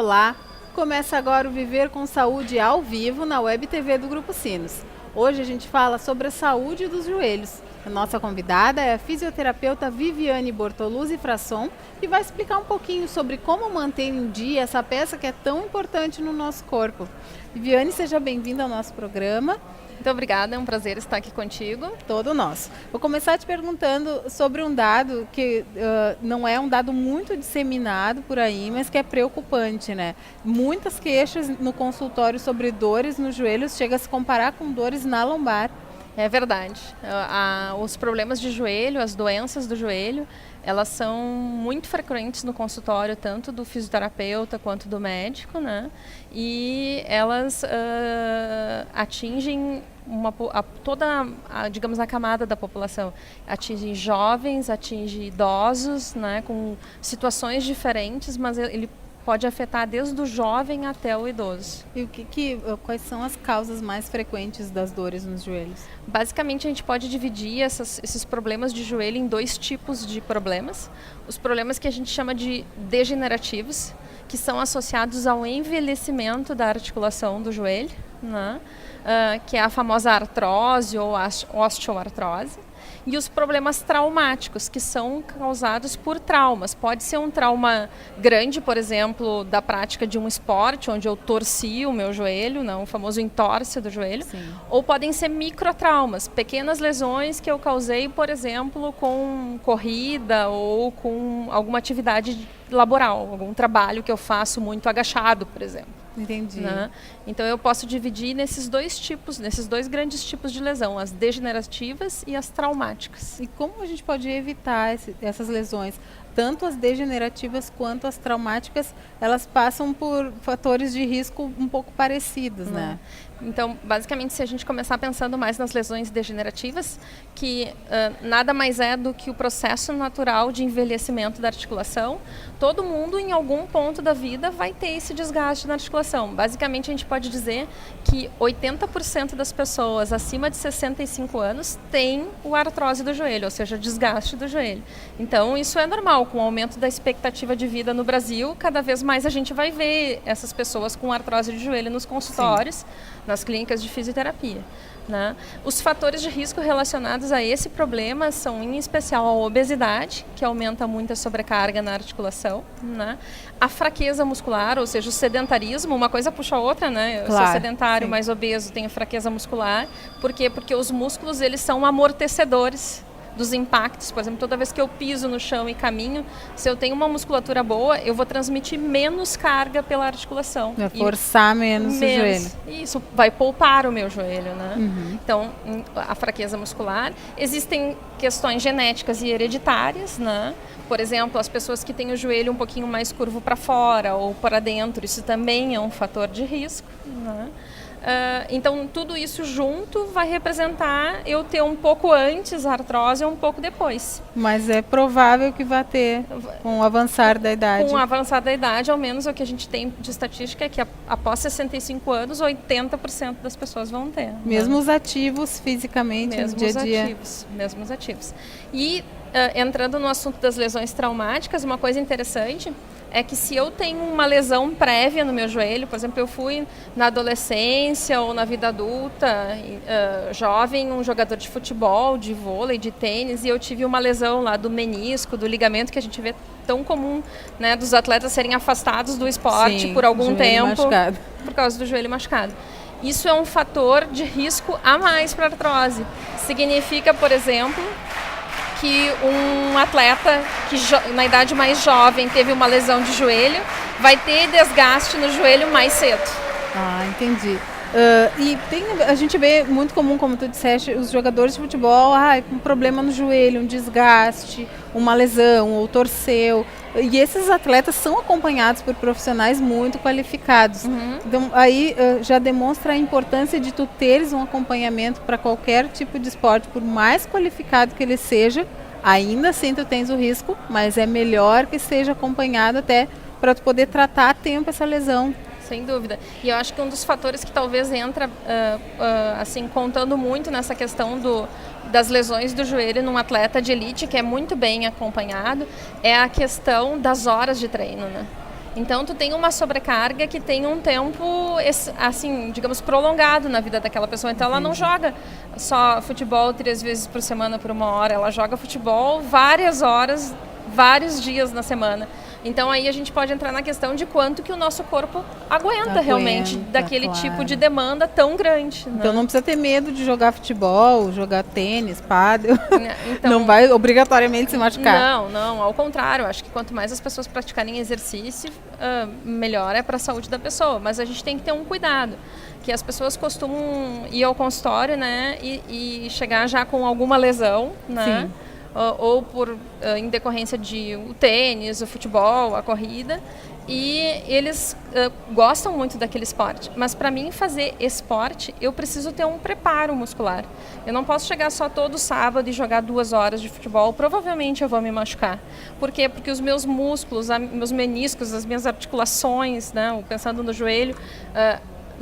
Olá! Começa agora o Viver com Saúde ao vivo na Web TV do Grupo Sinos. Hoje a gente fala sobre a saúde dos joelhos. A nossa convidada é a fisioterapeuta Viviane Bortoluzzi Frasson, que vai explicar um pouquinho sobre como manter em dia essa peça que é tão importante no nosso corpo. Viviane, seja bem-vinda ao nosso programa. Muito obrigada, é um prazer estar aqui contigo. Todo nosso. Vou começar te perguntando sobre um dado que não é um dado muito disseminado por aí, mas que é preocupante, né? Muitas queixas no consultório sobre dores nos joelhos chega a se comparar com dores na lombar. É verdade. Os problemas de joelho, as doenças do joelho, elas são muito frequentes no consultório, tanto do fisioterapeuta quanto do médico, né? E elas atingem toda digamos, a camada da população. Atinge jovens, atinge idosos, né? Com situações diferentes, mas ele pode afetar desde o jovem até o idoso. E quais são as causas mais frequentes das dores nos joelhos? Basicamente, a gente pode dividir esses problemas de joelho em dois tipos de problemas. Os problemas que a gente chama de degenerativos, que são associados ao envelhecimento da articulação do joelho, né? Que é a famosa artrose ou osteoartrose. E os problemas traumáticos, que são causados por traumas. Pode ser um trauma grande, por exemplo, da prática de um esporte, onde eu torci o meu joelho, né, o famoso entorse do joelho. Sim. Ou podem ser microtraumas, pequenas lesões que eu causei, por exemplo, com corrida ou com alguma atividade laboral, algum trabalho que eu faço muito agachado, por exemplo. Entendi. Né? Então eu posso dividir nesses dois grandes tipos de lesão, as degenerativas e as traumáticas. E como a gente pode evitar essas lesões? Tanto as degenerativas quanto as traumáticas, elas passam por fatores de risco um pouco parecidos, né? Então, basicamente, se a gente começar pensando mais nas lesões degenerativas, que nada mais é do que o processo natural de envelhecimento da articulação, todo mundo, em algum ponto da vida, vai ter esse desgaste na articulação. Basicamente, a gente pode dizer que 80% das pessoas acima de 65 anos têm o artrose do joelho, ou seja, desgaste do joelho. Então, isso é normal. Com o aumento da expectativa de vida no Brasil, cada vez mais a gente vai ver essas pessoas com artrose de joelho nos consultórios, sim, nas clínicas de fisioterapia. Né? Os fatores de risco relacionados a esse problema são, em especial, a obesidade, que aumenta muito a sobrecarga na articulação, né? A fraqueza muscular, ou seja, o sedentarismo, uma coisa puxa a outra, né? Eu claro, sou sedentário, sim, mais obeso, tenho fraqueza muscular. Por quê? Porque os músculos, eles são amortecedores dos impactos. Por exemplo, toda vez que eu piso no chão e caminho, se eu tenho uma musculatura boa, eu vou transmitir menos carga pela articulação. Vai forçar menos o joelho. Isso vai poupar o meu joelho, né? Uhum. Então, a fraqueza muscular. Existem questões genéticas e hereditárias, né? Por exemplo, as pessoas que têm o joelho um pouquinho mais curvo para fora ou para dentro, isso também é um fator de risco, né? Então, tudo isso junto vai representar eu ter um pouco antes a artrose ou um pouco depois. Mas é provável que vá ter com o avançar da idade. Com o avançar da idade, ao menos o que a gente tem de estatística é que após 65 anos, 80% das pessoas vão ter. Mesmo os ativos fisicamente no dia a dia. Mesmo os ativos. E entrando no assunto das lesões traumáticas, uma coisa interessante é que se eu tenho uma lesão prévia no meu joelho, por exemplo, eu fui na adolescência ou na vida adulta, jovem, um jogador de futebol, de vôlei, de tênis, e eu tive uma lesão lá do menisco, do ligamento, que a gente vê tão comum, né, dos atletas serem afastados do esporte, sim, por algum tempo, machucado, por causa do joelho machucado. Isso é um fator de risco a mais para a artrose. Significa, por exemplo, que um atleta que na idade mais jovem teve uma lesão de joelho vai ter desgaste no joelho mais cedo. Ah, entendi. E a gente vê muito comum, como tu disseste, os jogadores de futebol com problema no joelho, um desgaste, uma lesão ou torceu. E esses atletas são acompanhados por profissionais muito qualificados. Uhum. Então, aí já demonstra a importância de tu teres um acompanhamento para qualquer tipo de esporte, por mais qualificado que ele seja. Ainda assim tu tens o risco, mas é melhor que seja acompanhado até para tu poder tratar a tempo essa lesão. Sem dúvida. E eu acho que um dos fatores que talvez entra, assim, contando muito nessa questão das lesões do joelho num atleta de elite que é muito bem acompanhado, é a questão das horas de treino, né? Então, tu tem uma sobrecarga que tem um tempo, assim, digamos, prolongado na vida daquela pessoa. Então, ela não joga só futebol 3 vezes por semana por 1 hora. Ela joga futebol várias horas, vários dias na semana. Então, aí a gente pode entrar na questão de quanto que o nosso corpo aguenta realmente daquele tipo de demanda tão grande. Né? Então, não precisa ter medo de jogar futebol, jogar tênis, pádel. Então, não vai obrigatoriamente se machucar. Não, ao contrário. Acho que quanto mais as pessoas praticarem exercício, melhor é para a saúde da pessoa. Mas a gente tem que ter um cuidado. Que as pessoas costumam ir ao consultório, né, e chegar já com alguma lesão, né? Sim. Ou em decorrência de o tênis, o futebol, a corrida, e eles gostam muito daquele esporte. Mas para mim fazer esporte, eu preciso ter um preparo muscular. Eu não posso chegar só todo sábado e jogar 2 horas de futebol, provavelmente eu vou me machucar. Por quê? Porque os meus músculos, meus meniscos, as minhas articulações, né, pensando no joelho,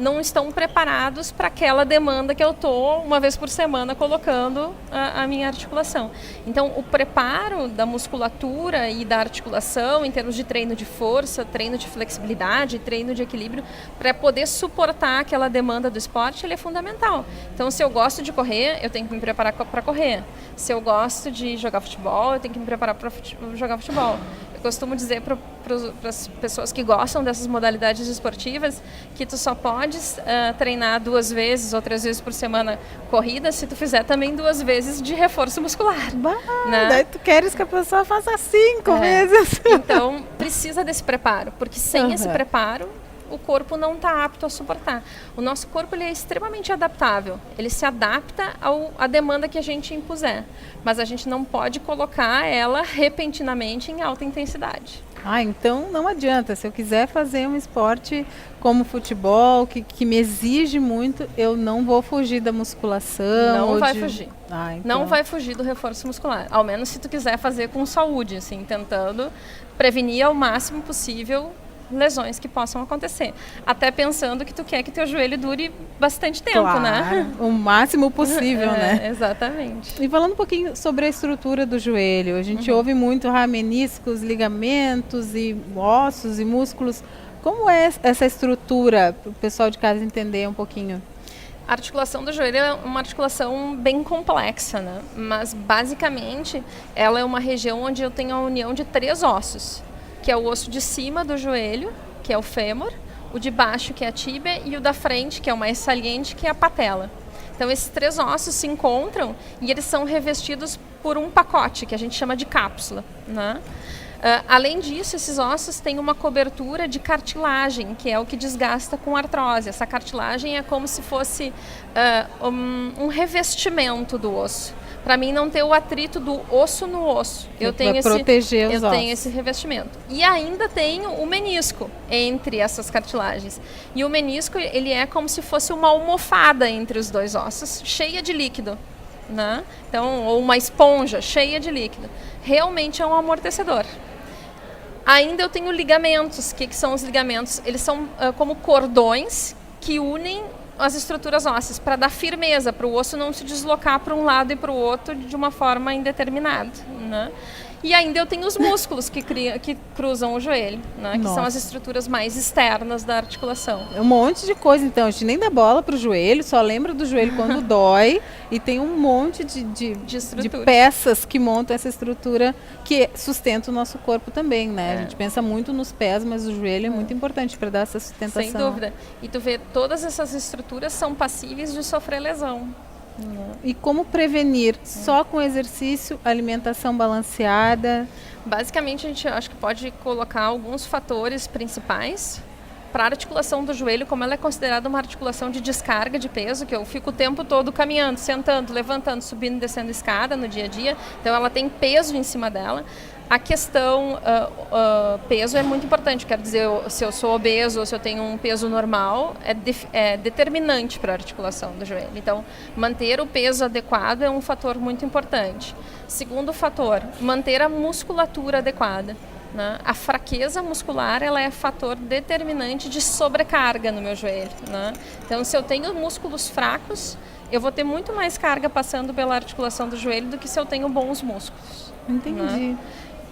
não estão preparados para aquela demanda que eu estou, uma vez por semana, colocando a minha articulação. Então, o preparo da musculatura e da articulação, em termos de treino de força, treino de flexibilidade, treino de equilíbrio, para poder suportar aquela demanda do esporte, ele é fundamental. Então, se eu gosto de correr, eu tenho que me preparar para correr. Se eu gosto de jogar futebol, eu tenho que me preparar para jogar futebol. Eu costumo dizer para as pessoas que gostam dessas modalidades esportivas que tu só podes treinar 2 vezes ou 3 vezes por semana corrida se tu fizer também 2 vezes de reforço muscular. Né? Daí tu queres que a pessoa faça 5 vezes. Então, precisa desse preparo, porque sem esse preparo, o corpo não está apto a suportar. O nosso corpo ele é extremamente adaptável. Ele se adapta à demanda que a gente impuser. Mas a gente não pode colocar ela repentinamente em alta intensidade. Então não adianta. Se eu quiser fazer um esporte como futebol, que me exige muito, eu não vou fugir da musculação. Não vai fugir. Não vai fugir do reforço muscular. Ao menos se tu quiser fazer com saúde, assim, tentando prevenir ao máximo possível lesões que possam acontecer. Até pensando que tu quer que teu joelho dure bastante tempo, né? O máximo possível, né? Exatamente. E falando um pouquinho sobre a estrutura do joelho, a gente ouve muito meniscos, ligamentos e ossos e músculos. Como é essa estrutura para o pessoal de casa entender um pouquinho? A articulação do joelho é uma articulação bem complexa, né? Mas basicamente ela é uma região onde eu tenho a união de 3 ossos. Que é o osso de cima do joelho, que é o fêmur, o de baixo, que é a tíbia, e o da frente, que é o mais saliente, que é a patela. Então, esses 3 ossos se encontram e eles são revestidos por um pacote, que a gente chama de cápsula, né? Além disso, esses ossos têm uma cobertura de cartilagem, que é o que desgasta com artrose. Essa cartilagem é como se fosse um revestimento do osso. Para mim não ter o atrito do osso no osso. Eu tenho esse revestimento. E ainda tenho o menisco entre essas cartilagens. E o menisco ele é como se fosse uma almofada entre os 2 ossos, cheia de líquido. Né? Então, ou uma esponja cheia de líquido. Realmente é um amortecedor. Ainda eu tenho ligamentos. O que são os ligamentos? Eles são como cordões que unem as estruturas ósseas para dar firmeza, para o osso não se deslocar para um lado e para o outro de uma forma indeterminada, né? E ainda eu tenho os músculos que cruzam o joelho, né? Que são as estruturas mais externas da articulação. É um monte de coisa, então. A gente nem dá bola para o joelho, só lembra do joelho quando dói. E tem um monte de peças que montam essa estrutura que sustenta o nosso corpo também, né? A gente pensa muito nos pés, mas o joelho é muito importante para dar essa sustentação. Sem dúvida. E tu vê, todas essas estruturas são passíveis de sofrer lesão. E como prevenir? Só com exercício, alimentação balanceada? Basicamente, a gente acho que pode colocar alguns fatores principais para a articulação do joelho, como ela é considerada uma articulação de descarga de peso, que eu fico o tempo todo caminhando, sentando, levantando, subindo e descendo escada no dia a dia, então ela tem peso em cima dela. A questão peso é muito importante, quero dizer, se eu sou obeso ou se eu tenho um peso normal, é determinante para a articulação do joelho. Então, manter o peso adequado é um fator muito importante. Segundo fator, manter a musculatura adequada. Né? A fraqueza muscular ela é fator determinante de sobrecarga no meu joelho. Né? Então, se eu tenho músculos fracos, eu vou ter muito mais carga passando pela articulação do joelho do que se eu tenho bons músculos. Entendi. Né?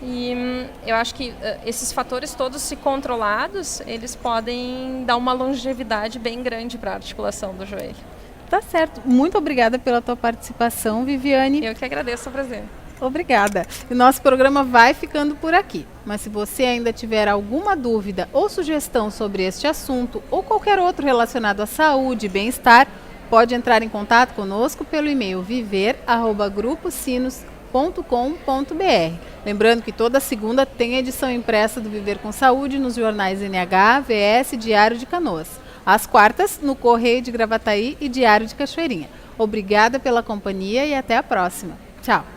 E eu acho que esses fatores todos, se controlados, eles podem dar uma longevidade bem grande para a articulação do joelho. Tá certo. Muito obrigada pela tua participação, Viviane. Eu que agradeço a presença. Obrigada. E nosso programa vai ficando por aqui. Mas se você ainda tiver alguma dúvida ou sugestão sobre este assunto ou qualquer outro relacionado à saúde e bem-estar, pode entrar em contato conosco pelo e-mail viver@gruposinos.com.br. Lembrando que toda segunda tem a edição impressa do Viver com Saúde nos jornais NH, VS e Diário de Canoas. Às quartas, no Correio de Gravataí e Diário de Cachoeirinha. Obrigada pela companhia e até a próxima. Tchau!